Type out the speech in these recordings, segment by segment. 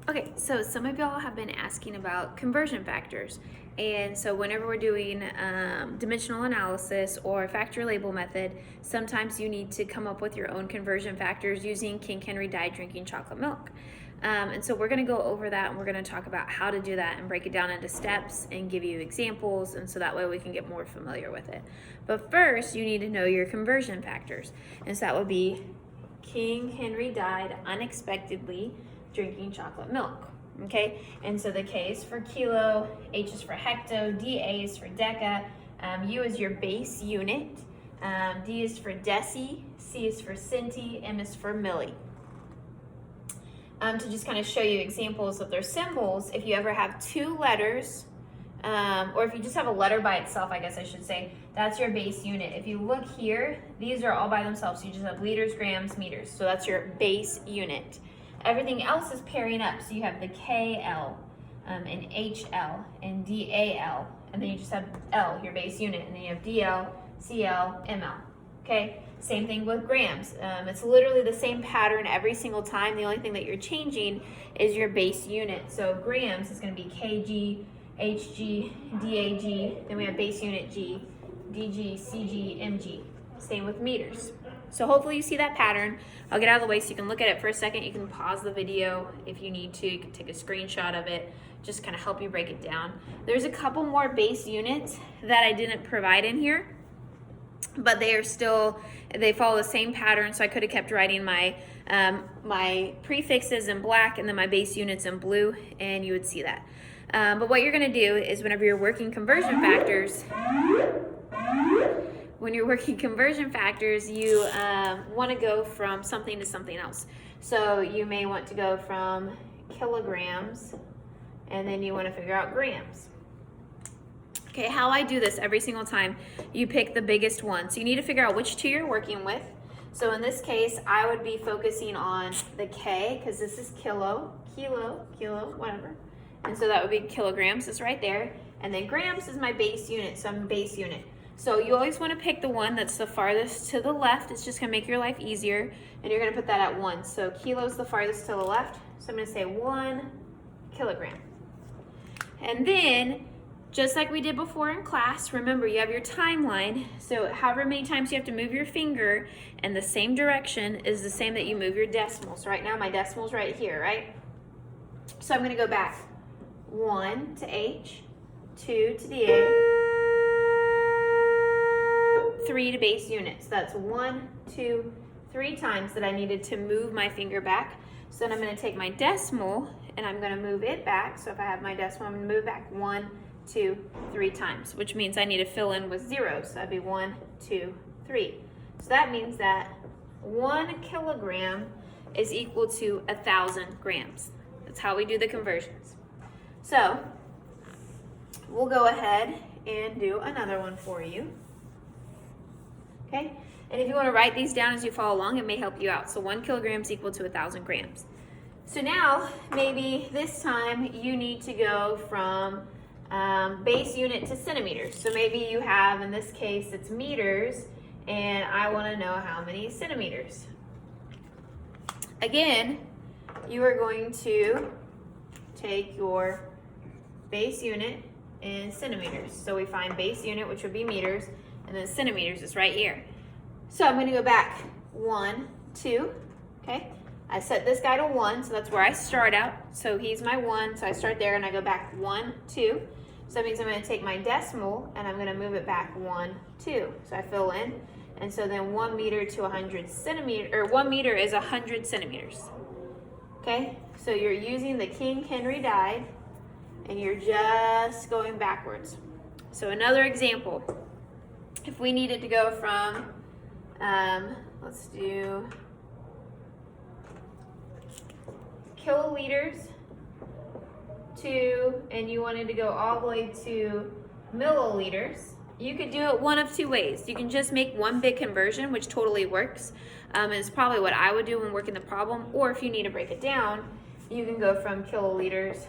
Okay, so some of y'all have been asking about conversion factors. And so whenever we're doing dimensional analysis or factor label method, sometimes you need to come up with your own conversion factors using King Henry Died drinking chocolate milk. And so we're going to go over that, and we're going to talk about how to do that and break it down into steps and give you examples, and so that way we can get more familiar with it. But first, you need to know your conversion factors. And so that would be King Henry died unexpectedly drinking chocolate milk. Okay, and so the K is for kilo, H is for hecto, DA is for deca, U is your base unit, D is for deci, C is for centi, M is for milli. To just kind of show you examples of their symbols, if you ever have two letters, or if you just have a letter by itself, I guess I should say, that's your base unit. If you look here, these are all by themselves. So you just have liters, grams, meters. So that's your base unit. Everything else is pairing up. So you have the KL, and HL, and DAL, and then you just have L, your base unit, and then you have DL, CL, ML. Okay, same thing with grams. It's literally the same pattern every single time. The only thing that you're changing is your base unit. So grams is going to be kg, hg, dag, then we have base unit g, dg, cg, mg. Same with meters. So hopefully you see that pattern. I'll get out of the way so you can look at it for a second. You can pause the video if you need to. You can take a screenshot of it, just kind of help you break it down. There's a couple more base units that I didn't provide in here, but they follow the same pattern. So I could have kept writing my my prefixes in black and then my base units in blue, and you would see that. But what you're going to do is whenever you're working conversion factors, you want to go from something to something else. So you may want to go from kilograms, and then you want to figure out grams. Okay, how I do this every single time, you pick the biggest one. So you need to figure out which two you're working with. So in this case, I would be focusing on the K, because this is kilo, whatever. And so that would be kilograms, is right there. And then grams is my base unit, so I'm base unit. So you always want to pick the one that's the farthest to the left. It's just going to make your life easier. And you're going to put that at 1. So kilo is the farthest to the left. So I'm going to say 1 kilogram. And then, just like we did before in class, remember you have your timeline. So however many times you have to move your finger in the same direction is the same that you move your decimals. Right now my decimal's right here, right? So I'm going to go back. 1 to H, 2 to the A, 3 to base units. So that's 1, 2, 3 times that I needed to move my finger back. So then I'm going to take my decimal and I'm going to move it back. So if I have my decimal, I'm going to move back 1, 2, 3 times, which means I need to fill in with zeros. So that'd be 1, 2, 3. So that means that 1 kilogram is equal to 1,000 grams. That's how we do the conversions. So we'll go ahead and do another one for you. Okay, and if you want to write these down as you follow along, it may help you out. So 1 kilogram is equal to 1,000 grams. So now maybe this time you need to go from base unit to centimeters. So maybe you have, in this case, it's meters, and I want to know how many centimeters. Again, you are going to take your base unit in centimeters. So we find base unit, which would be meters, and then centimeters is right here. So I'm going to go back 1, 2, okay? I set this guy to 1, so that's where I start out. So he's my 1, so I start there and I go back 1, 2. So that means I'm going to take my decimal and I'm going to move it back 1, 2. So I fill in, and so then 1 meter to 100 centimeters, or 1 meter is 100 centimeters. Okay, so you're using the King Henry died, and you're just going backwards. So another example, if we needed to go from, let's do kiloliters to, and you wanted to go all the way to milliliters, you could do it one of 2 ways. You can just make one big conversion, which totally works. And it's probably what I would do when working the problem. Or if you need to break it down, you can go from kiloliters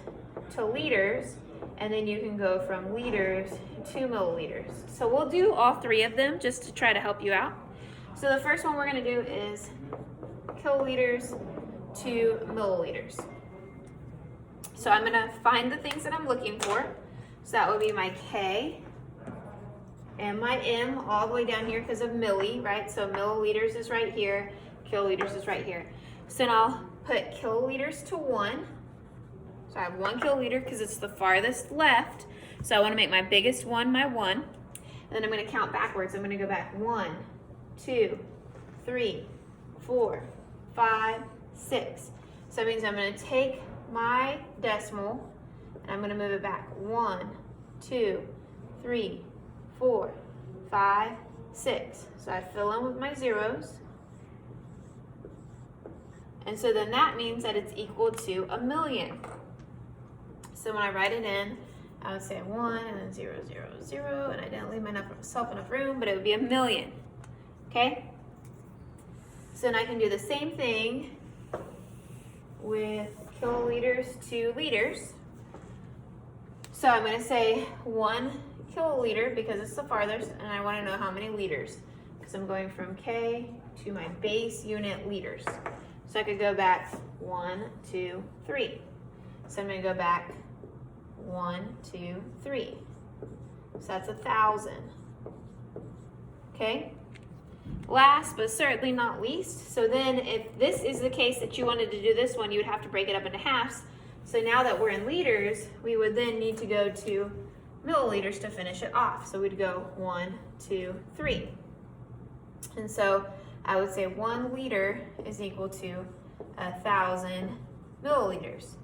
to liters, and then you can go from liters to milliliters. So we'll do all 3 of them just to try to help you out. So the first one we're going to do is kiloliters to milliliters. So I'm gonna find the things that I'm looking for. So that would be my K and my M all the way down here because of milli, right? So milliliters is right here, kiloliters is right here. So now I'll put kiloliters to 1. So I have 1 kiloliter because it's the farthest left. So I want to make my biggest one my 1. And then I'm going to count backwards. I'm going to go back 1, 2, 3, 4, 5, 6. So that means I'm going to take my decimal and I'm going to move it back 1, 2, 3, 4, 5, 6. So I fill in with my zeros. And so then that means that it's equal to 1,000,000. So when I write it in, I would say 1 and then 0, 0, 0, and I didn't leave myself enough room, but it would be 1,000,000. Okay? So then I can do the same thing with kiloliters to liters. So I'm going to say 1 kiloliter because it's the farthest, and I want to know how many liters because I'm going from K to my base unit liters. So I could go back 1, 2, 3. So I'm going to go back 1, 2, 3. So that's 1,000. Okay? Last but certainly not least, so then if this is the case that you wanted to do this one, you would have to break it up into halves. So now that we're in liters, we would then need to go to milliliters to finish it off. So we'd go 1, 2, 3. And so I would say 1 liter is equal to 1,000 milliliters,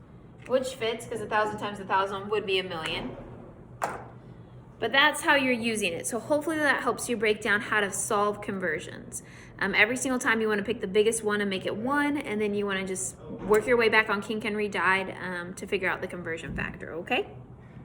which fits because 1,000 times 1,000 would be 1,000,000. But that's how you're using it. So hopefully that helps you break down how to solve conversions. Every single time you want to pick the biggest one and make it 1, and then you want to just work your way back on Kink and Reed Dyed to figure out the conversion factor, okay?